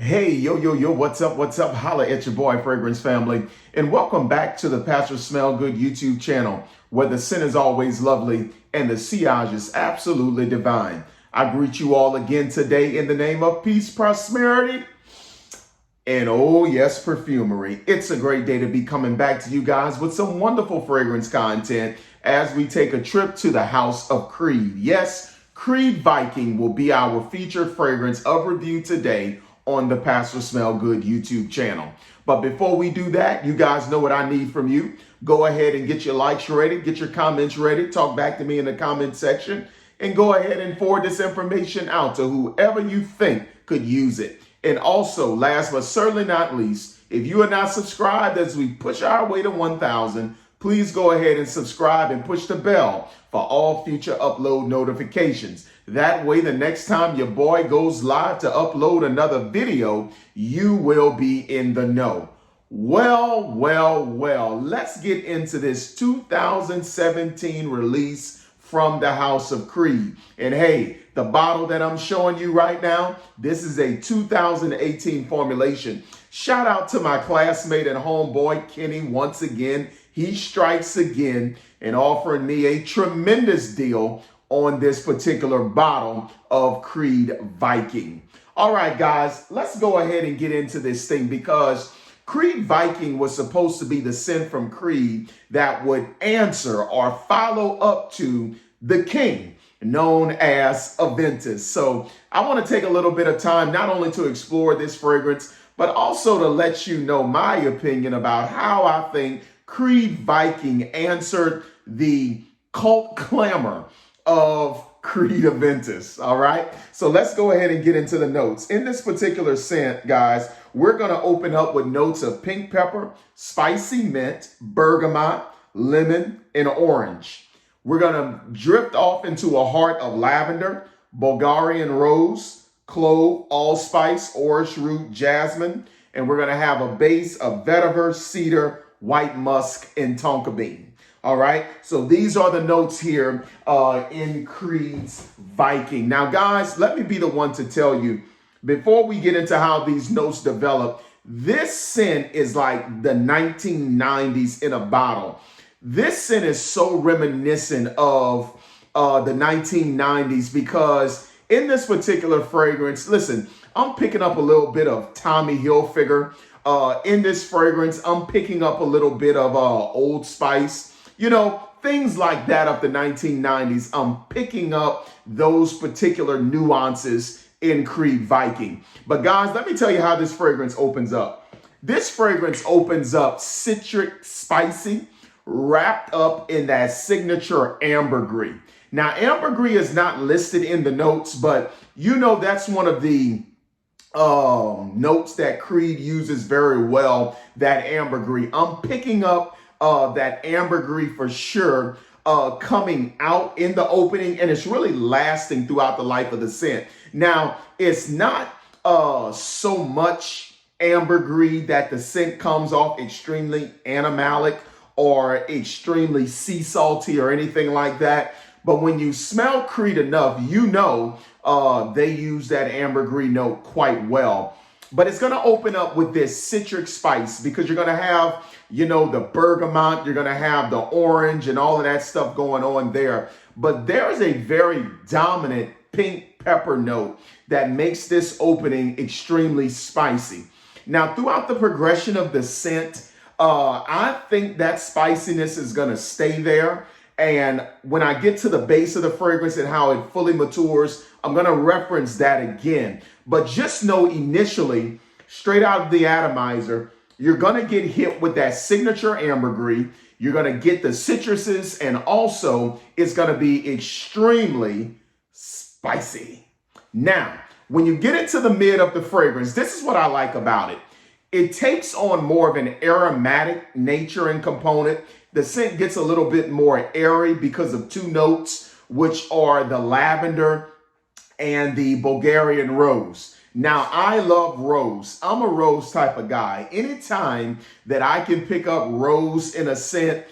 Hey, yo, what's up? What's up? Holla at your boy, Fragrance Family. And welcome back to the Pastor Smell Good YouTube channel, where the scent is always lovely and the sillage is absolutely divine. I greet you all again today in the name of peace, prosperity, and oh yes, perfumery. It's a great day to be coming back to you guys with some wonderful fragrance content as we take a trip to the house of Creed. Yes, Creed Viking will be our featured fragrance of review today on the Pastor Smell Good YouTube channel. But before we do that, you guys know what I need from you. Go ahead and get your likes ready, get your comments ready, talk back to me in the comment section, and go ahead and forward this information out to whoever you think could use it. And also, last but certainly not least, if you are not subscribed as we push our way to 1,000, please go ahead and subscribe and push the bell for all future upload notifications. That way, the next time your boy goes live to upload another video, you will be in the know. Well, let's get into this 2017 release from the House of Creed. And hey, the bottle that I'm showing you right now, this is a 2018 formulation. Shout out to my classmate and homeboy, Kenny, once again. He strikes again and offering me a tremendous deal on this particular bottle of Creed Viking. All right, guys, let's go ahead and get into this thing because Creed Viking was supposed to be the scent from Creed that would answer or follow up to the king known as Aventus. So I want to take a little bit of time not only to explore this fragrance, but also to let you know my opinion about how I think Creed Viking answered the cult clamor of Creed Aventus. All right, so let's go ahead and get into the notes. In this particular scent, guys, we're going to open up with notes of pink pepper, spicy mint, bergamot, lemon, and orange. We're going to drift off into a heart of lavender, Bulgarian rose, clove, allspice, orris root, jasmine, and we're going to have a base of vetiver, cedar, white musk, and tonka bean. All right, so these are the notes here in Creed's Viking. Now, guys, let me be the one to tell you, before we get into how these notes develop, this scent is like the 1990s in a bottle. This scent is so reminiscent of the 1990s because in this particular fragrance, listen, I'm picking up a little bit of Tommy Hilfiger. In this fragrance, I'm picking up a little bit of Old Spice. You know, things like that of the 1990s, I'm picking up those particular nuances in Creed Viking. But guys, let me tell you how this fragrance opens up. This fragrance opens up citric, spicy, wrapped up in that signature ambergris. Now, ambergris is not listed in the notes, but you know that's one of the notes that Creed uses very well, that ambergris. I'm picking up that ambergris for sure coming out in the opening, and it's really lasting throughout the life of the scent. Now, it's not so much ambergris that the scent comes off extremely animalic or extremely sea salty or anything like that. But when you smell Creed enough, you know they use that ambergris note quite well. But it's going to open up with this citric spice because you're going to have, you know, the bergamot, you're going to have the orange and all of that stuff going on there. But there's a very dominant pink pepper note that makes this opening extremely spicy. Now, throughout the progression of the scent, I think that spiciness is going to stay there. And when I get to the base of the fragrance and how it fully matures, I'm going to reference that again. But just know initially, straight out of the atomizer, you're going to get hit with that signature ambergris. You're going to get the citruses, and also it's going to be extremely spicy. Now, when you get into the mid of the fragrance, this is what I like about it. It takes on more of an aromatic nature and component. The scent gets a little bit more airy because of two notes, which are the lavender and the Bulgarian rose. Now, I love rose. I'm a rose type of guy. Anytime that I can pick up rose in a scent,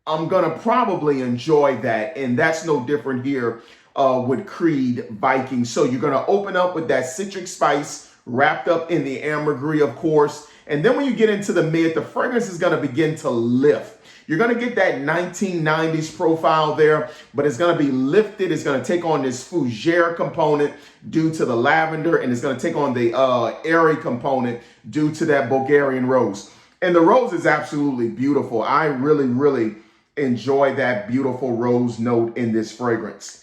I'm going to probably enjoy that. And that's no different here with Creed Viking. So you're going to open up with that citric spice wrapped up in the ambergris, of course. And then when you get into the mid, the fragrance is going to begin to lift. You're going to get that 1990s profile there, but it's going to be lifted. It's going to take on this fougere component due to the lavender, and it's going to take on the airy component due to that Bulgarian rose. And the rose is absolutely beautiful. I really, really enjoy that beautiful rose note in this fragrance.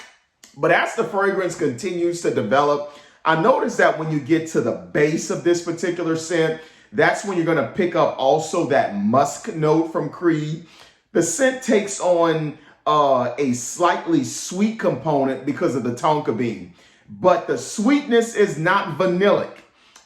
But as the fragrance continues to develop, I noticed that when you get to the base of this particular scent, that's when you're going to pick up also that musk note from Creed. The scent takes on a slightly sweet component because of the tonka bean, but the sweetness is not vanillic.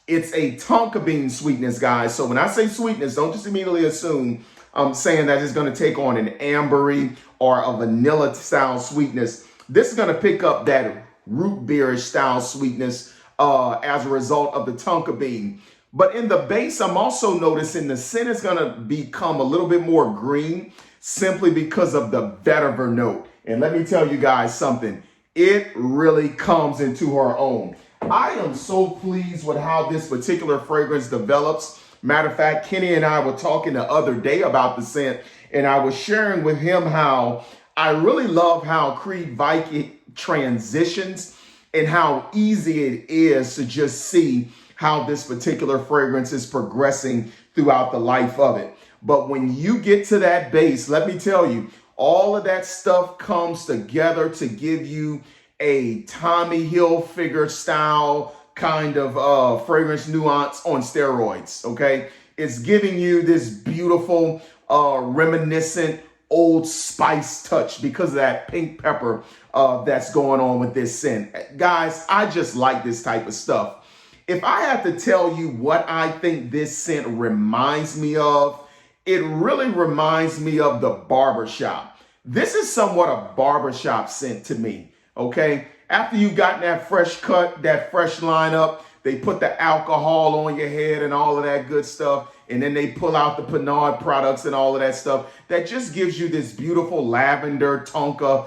It's a tonka bean sweetness, guys. So when I say sweetness, don't just immediately assume I'm saying that it's going to take on an ambery or a vanilla style sweetness. This is going to pick up that root beerish style sweetness as a result of the tonka bean. But in the base, I'm also noticing the scent is going to become a little bit more green simply because of the vetiver note. And let me tell you guys something. It really comes into her own. I am so pleased with how this particular fragrance develops. Matter of fact, Kenny and I were talking the other day about the scent, and I was sharing with him how I really love how Creed Viking transitions and how easy it is to just see how this particular fragrance is progressing throughout the life of it. But when you get to that base, let me tell you, all of that stuff comes together to give you a Tommy Hilfiger style kind of fragrance nuance on steroids, okay? It's giving you this beautiful, reminiscent Old Spice touch because of that pink pepper that's going on with this scent. Guys, I just like this type of stuff. If I had to tell you what I think this scent reminds me of, it really reminds me of the barbershop. This is somewhat a barbershop scent to me, okay? After you've gotten that fresh cut, that fresh lineup, they put the alcohol on your head and all of that good stuff. And then they pull out the Pinard products and all of that stuff. That just gives you this beautiful lavender tonka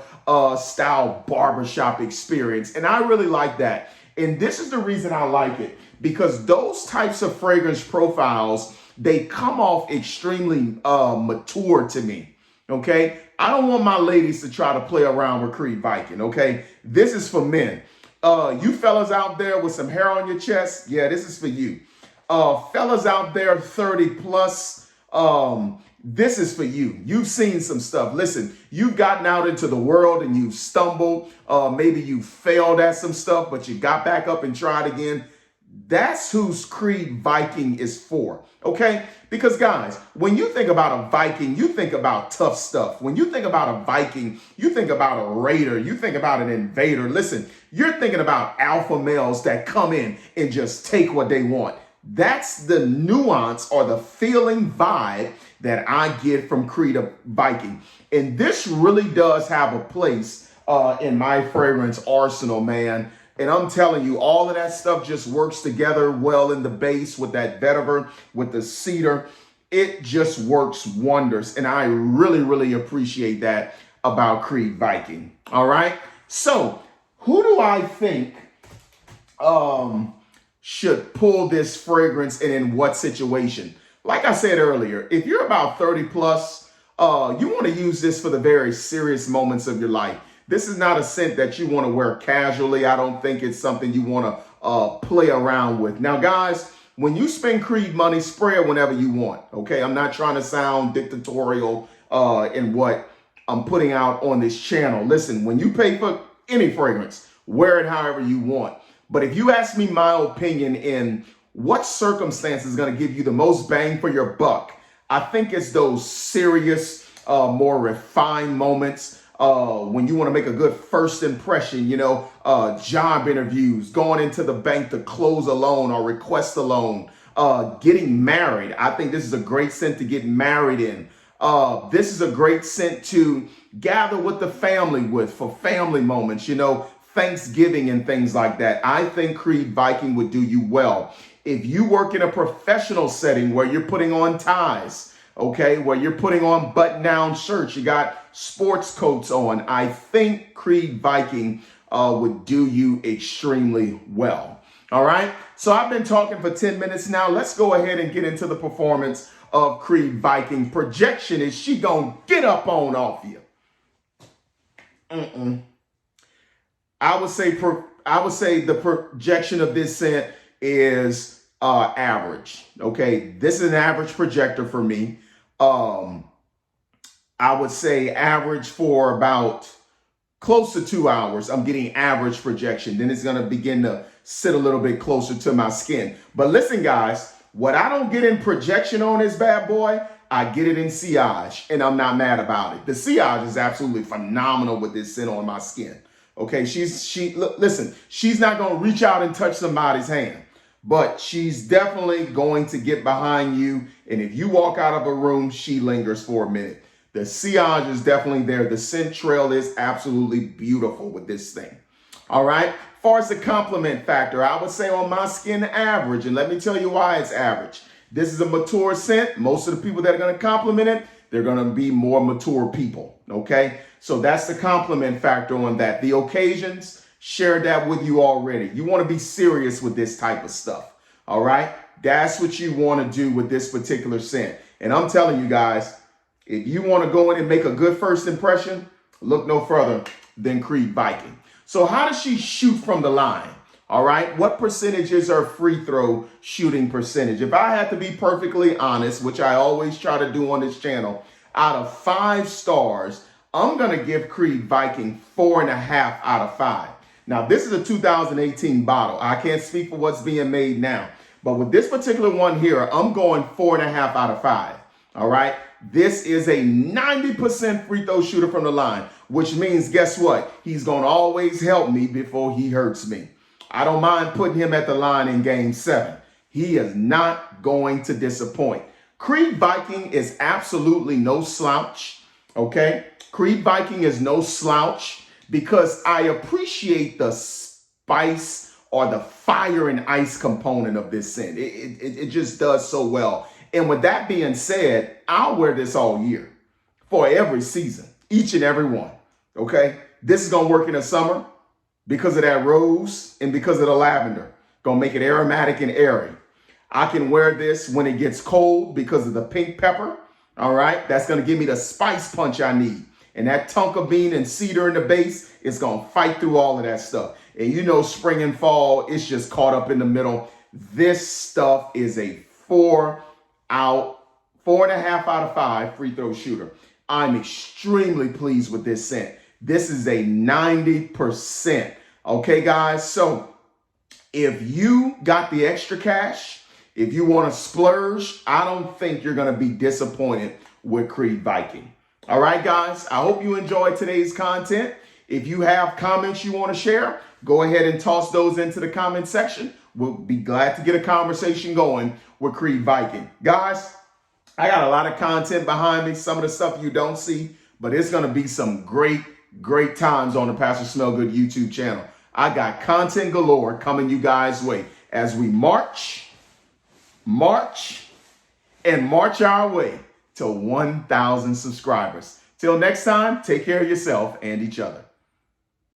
style barbershop experience. And I really like that. And this is the reason I like it, because those types of fragrance profiles, they come off extremely mature to me. Okay, I don't want my ladies to try to play around with Creed Viking. Okay, this is for men. You fellas out there with some hair on your chest, yeah, this is for you. Fellas out there 30 plus, this is for you. You've seen some stuff. Listen, you've gotten out into the world and you've stumbled. Maybe you failed at some stuff, but you got back up and tried again. That's who Creed Viking is for, okay? Because guys, when you think about a Viking, you think about tough stuff. When you think about a Viking, you think about a raider, you think about an invader. Listen, you're thinking about alpha males that come in and just take what they want. That's the nuance or the feeling vibe that I get from Creed Viking. And this really does have a place in my fragrance arsenal, man. And I'm telling you, all of that stuff just works together well in the base with that vetiver, with the cedar. It just works wonders. And I really, really appreciate that about Creed Viking. All right. So who do I think should pull this fragrance and in what situation? Like I said earlier, if you're about 30 plus, you want to use this for the very serious moments of your life. This is not a scent that you want to wear casually. I don't think it's something you want to play around with. Now, guys, when you spend Creed money, spray it whenever you want. Okay, I'm not trying to sound dictatorial in what I'm putting out on this channel. Listen, when you pay for any fragrance, wear it however you want. But if you ask me my opinion in what circumstance is going to give you the most bang for your buck, I think it's those serious, more refined moments. When you want to make a good first impression, job interviews, going into the bank to close a loan or request a loan, getting married. I think this is a great scent to get married in. This is a great scent to gather with the family with for family moments, Thanksgiving and things like that. I think Creed Viking would do you well. If you work in a professional setting where you're putting on ties, okay, where you're putting on button-down shirts, you got sports coats on, I think Creed Viking would do you extremely well. All right. So I've been talking for 10 minutes now. Let's go ahead and get into the performance of Creed Viking. Projection is she gonna get up on off you. I would say the projection of this scent is average. Okay, this is an average projector for me. I would say average for about close to 2 hours. I'm getting average projection. Then it's going to begin to sit a little bit closer to my skin. But listen, guys, what I don't get in projection on this bad boy, I get it in sillage, and I'm not mad about it. The sillage is absolutely phenomenal with this scent on my skin. Okay, listen, she's not going to reach out and touch somebody's hand, but she's definitely going to get behind you. And if you walk out of a room, she lingers for a minute. The sillage is definitely there. The scent trail is absolutely beautiful with this thing. All right. As far as the compliment factor, I would say on my skin, average. And let me tell you why it's average. This is a mature scent. Most of the people that are going to compliment it, they're going to be more mature people. Okay. So that's the compliment factor on that. The occasions, shared that with you already. You want to be serious with this type of stuff. All right. That's what you want to do with this particular scent. And I'm telling you guys, if you want to go in and make a good first impression, look no further than Creed Viking. So how does she shoot from the line? All right. What percentage is her free throw shooting percentage? If I had to be perfectly honest, which I always try to do on this channel, out of 5 stars, I'm going to give Creed Viking 4.5 out of 5. Now, this is a 2018 bottle. I can't speak for what's being made now. But with this particular one here, I'm going 4.5 out of 5. All right. This is a 90% free throw shooter from the line, which means, guess what? He's going to always help me before he hurts me. I don't mind putting him at the line in game 7. He is not going to disappoint. Creed Viking is absolutely no slouch. Okay. Creed Viking is no slouch because I appreciate the spice or the fire and ice component of this scent. It just does so well. And with that being said, I'll wear this all year for every season, each and every one. Okay. This is going to work in the summer because of that rose and because of the lavender. Going to make it aromatic and airy. I can wear this when it gets cold because of the pink pepper. All right. That's going to give me the spice punch I need. And that tonka bean and cedar in the base is going to fight through all of that stuff. And you know, spring and fall, it's just caught up in the middle. This stuff is a 4.5 out of 5 free throw shooter. I'm extremely pleased with this scent. This is a 90%. Okay, guys. So if you got the extra cash, if you want to splurge, I don't think you're going to be disappointed with Creed Viking. All right, guys. I hope you enjoyed today's content. If you have comments you want to share, go ahead and toss those into the comment section. We'll be glad to get a conversation going with Creed Viking. Guys, I got a lot of content behind me, some of the stuff you don't see, but it's going to be some great times on the Pastor Smell Good YouTube channel. I got content galore coming you guys' way as we march our way to 1,000 subscribers. Till next time, take care of yourself and each other.